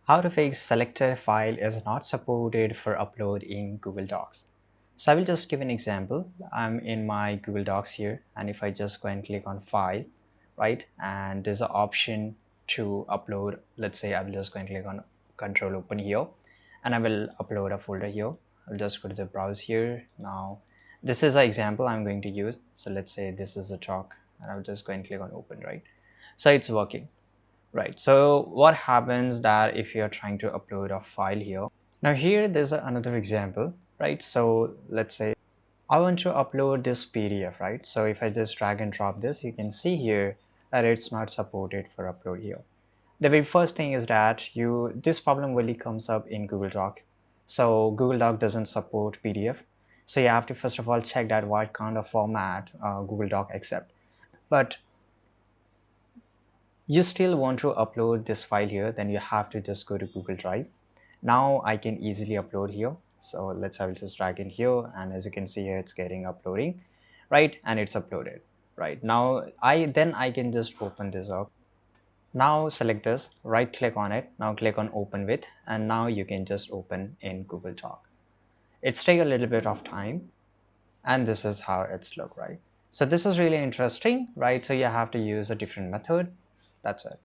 How to fix selected file is not supported for upload in Google Docs. So I will just give an example. I'm in my Google Docs here, and if I just go and click on file, right, and there's an option to upload. Let's say I will just go and click on control open here, and I will upload a folder here. I'll just go to the browse here. Now this is an example I'm going to use. So let's say this is a talk, and I'll just go and click on open, right? So it's working. Right, so what happens that if you're trying to upload a file here. Now here there's another example, right? So let's say I want to upload this PDF, right? So if I just drag and drop this, you can see here that it's not supported for upload here. The very first thing is that this problem really comes up in Google Doc. So Google Doc doesn't support PDF. So you have to first of all check that what kind of format Google Doc accept. But you still want to upload this file here, then you have to just go to Google Drive. Now I can easily upload here. So I will just drag in here, and as you can see here, it's getting uploading, right? And it's uploaded. Right now I can just open this up. Now select this, right click on it, now click on open with, and now you can just open in Google Doc. It's take a little bit of time, and this is how it's look, right? So this is really interesting, right? So you have to use a different method. That's it.